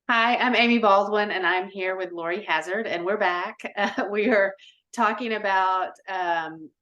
Hi, I'm Amy Baldwin, and I'm here with Laurie Hazard, and we're back. We are talking about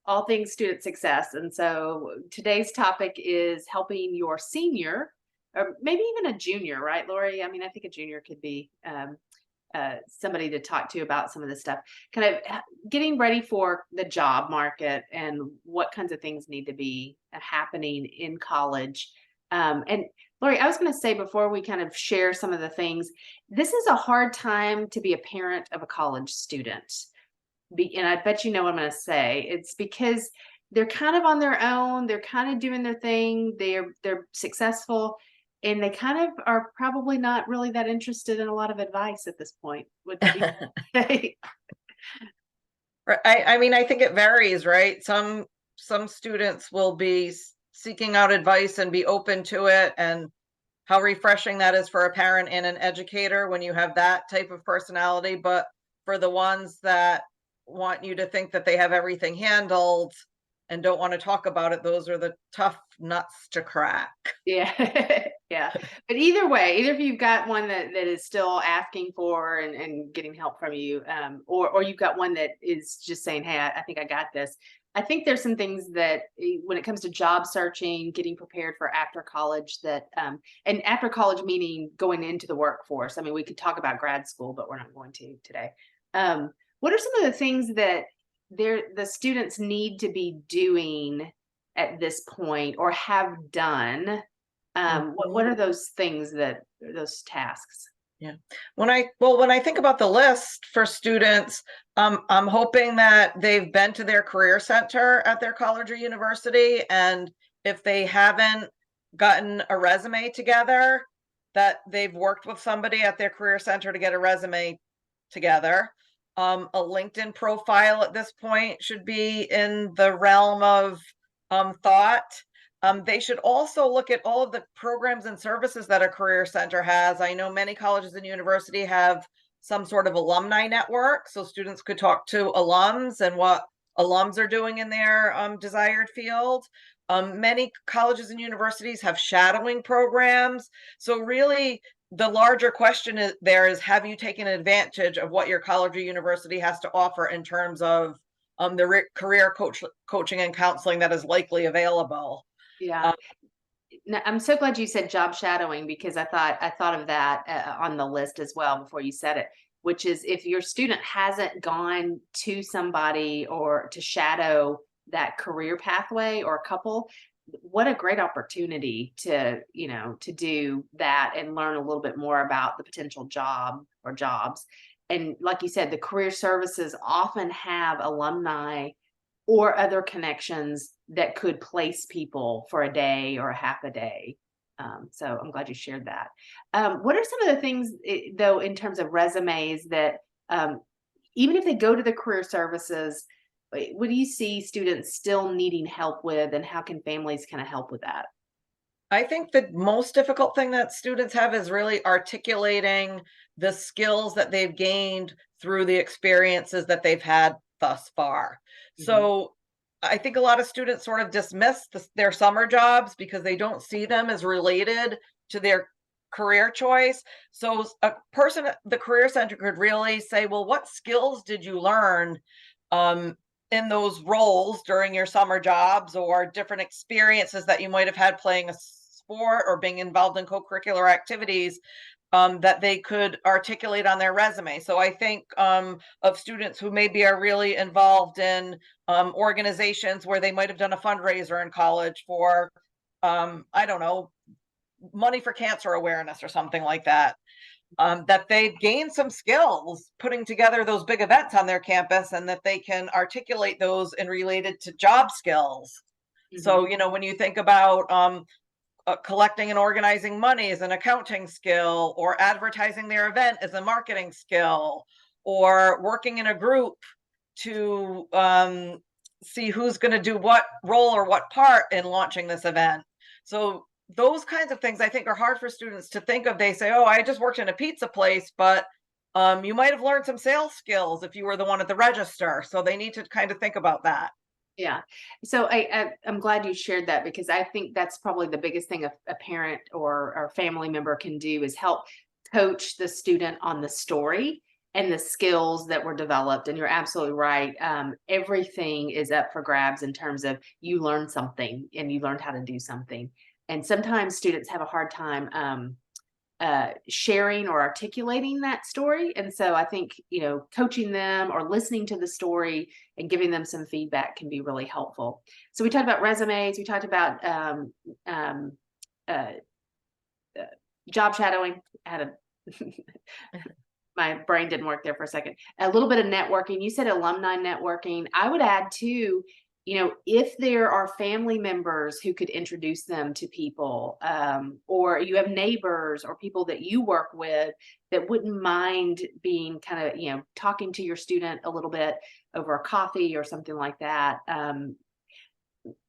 all things student success. And so today's topic is helping your senior, or maybe even a junior, right, Laurie? I mean, I think a junior could be somebody to talk to about some of this stuff. Kind of getting ready for the job market and what kinds of things need to be happening in college. And Lori, I was going to say before we kind of share some of the things, this is a hard time to be a parent of a college student. And I bet you know what I'm going to say. It's because they're kind of on their own. They're kind of doing their thing. They're successful, and they kind of are probably not really that interested in a lot of advice at this point. Would that be okay? I mean, I think it varies, right? Some students will be seeking out advice and be open to it, and how refreshing that is for a parent and an educator when you have that type of personality. But for the ones that want you to think that they have everything handled and don't want to talk about it, those are the tough nuts to crack. Yeah, yeah. But either way, either if you've got one that is still asking for and getting help from you, or you've got one that is just saying, "Hey, I think I got this." I think there's some things that when it comes to job searching, getting prepared for after college, and after college meaning going into the workforce. I mean, we could talk about grad school, but we're not going to today. What are some of the things that the students need to be doing at this point or have done? What Mhm. are those things those tasks? Yeah. When I think about the list for students, I'm hoping that they've been to their career center at their college or university, and if they haven't gotten a resume together, that they've worked with somebody at their career center to get a resume together. A LinkedIn profile at this point should be in the realm of thought. They should also look at all of the programs and services that a career center has. I know many colleges and university have some sort of alumni network, so students could talk to alums and what alums are doing in their desired field. Many colleges and universities have shadowing programs. So really, the larger question is have you taken advantage of what your college or university has to offer in terms of the career coaching and counseling that is likely available? Yeah. No, I'm so glad you said job shadowing because I thought of that on the list as well before you said it, which is if your student hasn't gone to somebody or to shadow that career pathway or a couple, what a great opportunity to do that and learn a little bit more about the potential job or jobs. And like you said, the career services often have alumni or other connections that could place people for a day or a half a day. So I'm glad you shared that. What are some of the things, though, in terms of resumes that even if they go to the career services, what do you see students still needing help with, and how can families kind of help with that? I think the most difficult thing that students have is really articulating the skills that they've gained through the experiences that they've had thus far. Mhm. So I think a lot of students sort of dismiss their summer jobs because they don't see them as related to their career choice. So a person at the career center could really say, well, what skills did you learn um, in those roles during your summer jobs, or different experiences that you might have had playing a sport or being involved in co-curricular activities, that they could articulate on their resume. So I think of students who maybe are really involved in organizations where they might have done a fundraiser in college for, I don't know, money for cancer awareness or something like that. That they've gained some skills putting together those big events on their campus, and that they can articulate those and related to job skills. Mhm. So, when you think about collecting and organizing money as an accounting skill, or advertising their event as a marketing skill, or working in a group to see who's going to do what role or what part in launching this event. So those kinds of things I think are hard for students to think of. They say, "Oh, I just worked in a pizza place," but you might have learned some sales skills if you were the one at the register. So they need to kind of think about that. Yeah. So I'm glad you shared that because I think that's probably the biggest thing a parent or family member can do is help. coach the student on the story and the skills that were developed. And you're absolutely right. Everything is up for grabs in terms of you learn something and you learned how to do something. And sometimes students have a hard time sharing or articulating that story. And so I think, coaching them or listening to the story and giving them some feedback can be really helpful. So we talked about resumes. We talked about uh, job shadowing. I had a my brain didn't work there for a second. A little bit of networking. You said alumni networking. I would add too, if there are family members who could introduce them to people, or you have neighbors or people that you work with that wouldn't mind being kind of, talking to your student a little bit over a coffee or something like that.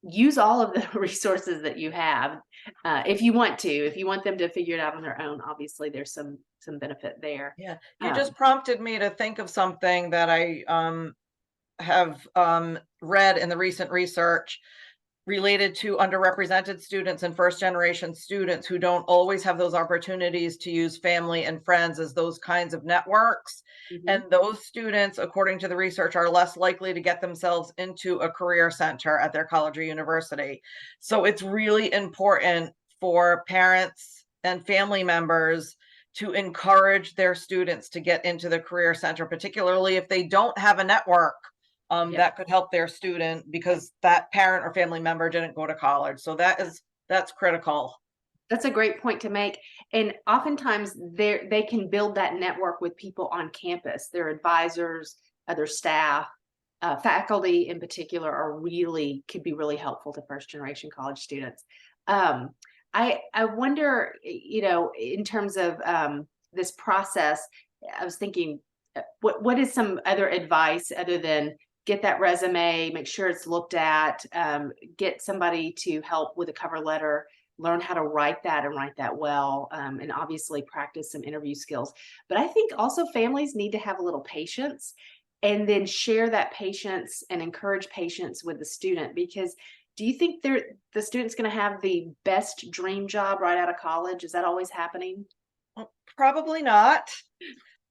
Use all of the resources that you have, if you want to. If you want them to figure it out on their own, obviously there's some benefit there. Yeah, you Um, just prompted me to think of something that I have read in the recent research related to underrepresented students and first generation students who don't always have those opportunities to use family and friends as those kinds of networks. mhm. And those students, according to the research, are less likely to get themselves into a career center at their college or university. So it's really important for parents and family members to encourage their students to get into the career center, particularly if they don't have a network Yeah. that could help their student because that parent or family member didn't go to college. So that's critical. That's a great point to make. And oftentimes they can build that network with people on campus, their advisors, other staff, faculty in particular could be really helpful to first generation college students. Um, I wonder, in terms of this process, I was thinking, what is some other advice other than get that resume, make sure it's looked at, get somebody to help with a cover letter, learn how to write that and write that well, and obviously practice some interview skills. But I think also families need to have a little patience and then share that patience and encourage patience with the student, because do you think the student's going to have the best dream job right out of college? Is that always happening? Well, probably not.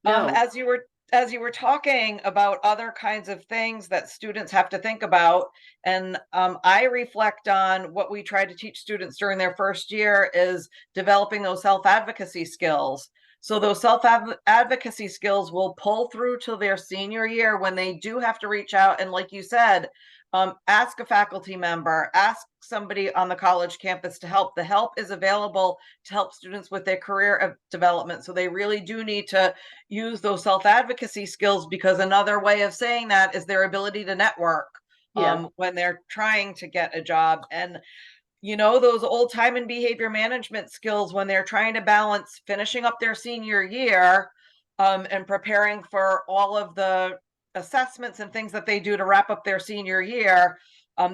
Um, No. as you were as you were talking about other kinds of things that students have to think about, and I reflect on what we try to teach students during their first year is developing those self-advocacy skills. So those self-advocacy skills will pull through to their senior year when they do have to reach out and, like you said, ask a faculty member, ask somebody on the college campus to help. The help is available to help students with their career development. So they really do need to use those self-advocacy skills, because another way of saying that is their ability to network Yeah. when they're trying to get a job. And those old time and behavior management skills when they're trying to balance finishing up their senior year and preparing for all of the assessments and things that they do to wrap up their senior year.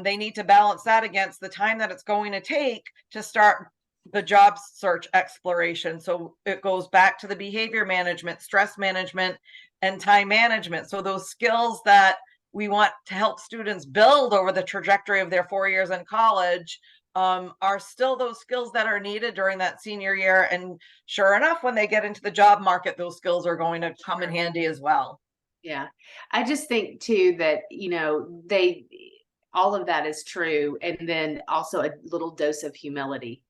They need to balance that against the time that it's going to take to start the job search exploration. So it goes back to the behavior management, stress management, and time management. So those skills that we want to help students build over the trajectory of their 4 years in college are still those skills that are needed during that senior year. And sure enough, when they get into the job market, those skills are going to come in handy as well. Yeah. I just think too that, all of that is true. And then also a little dose of humility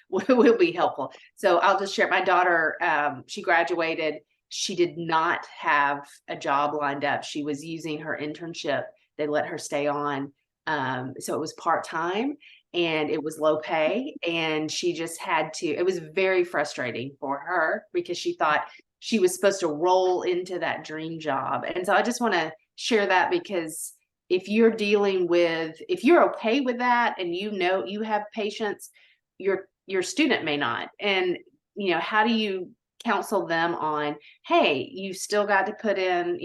will be helpful. So I'll just share my daughter, she graduated. She did not have a job lined up. She was using her internship. They let her stay on. So it was part-time and it was low pay. And she just had to, it was very frustrating for her because she thought she was supposed to roll into that dream job. And so I just want to share that, because if you're okay with that and you have patience, your student may not. And how do you counsel them on, hey, you still got to put in,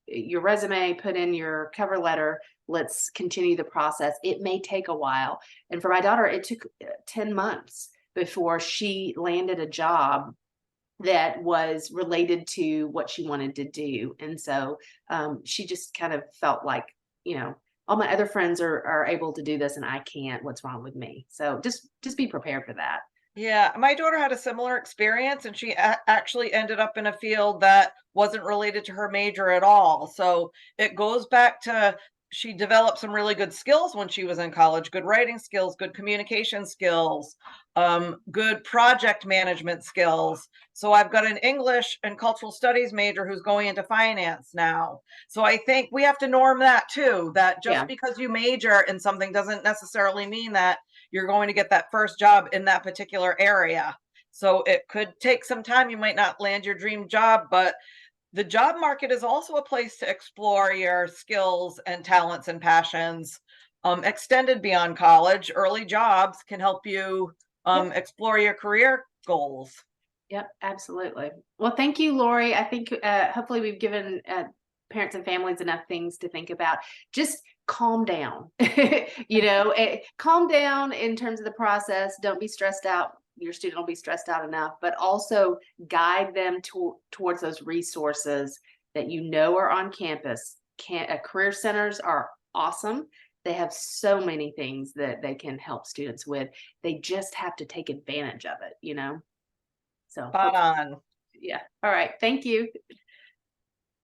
your resume, put in your cover letter, let's continue the process. It may take a while. And for my daughter, it took 10 months before she landed a job that was related to what she wanted to do. And so she just kind of felt like, all my other friends are able to do this and I can't. What's wrong with me? So just be prepared for that. Yeah, my daughter had a similar experience and she actually ended up in a field that wasn't related to her major at all. So it goes back to she developed some really good skills when she was in college, good writing skills, good communication skills, good project management skills. So I've got an English and cultural studies major who's going into finance now. So I think we have to norm that too, that just Yeah. because you major in something doesn't necessarily mean that you're going to get that first job in that particular area. So it could take some time. You might not land your dream job, but the job market is also a place to explore your skills and talents and passions. Extended beyond college, early jobs can help you Yep. explore your career goals. Yep. Absolutely. Well, thank you, Lori. I think hopefully we've given parents and families enough things to think about. Just calm down. Calm down in terms of the process. Don't be stressed out. Your student will be stressed out enough, but also guide them towards those resources that you know are on campus. Career centers are awesome. They have so many things that they can help students with. They just have to take advantage of it. So Spot on. yeah. All right. Thank you.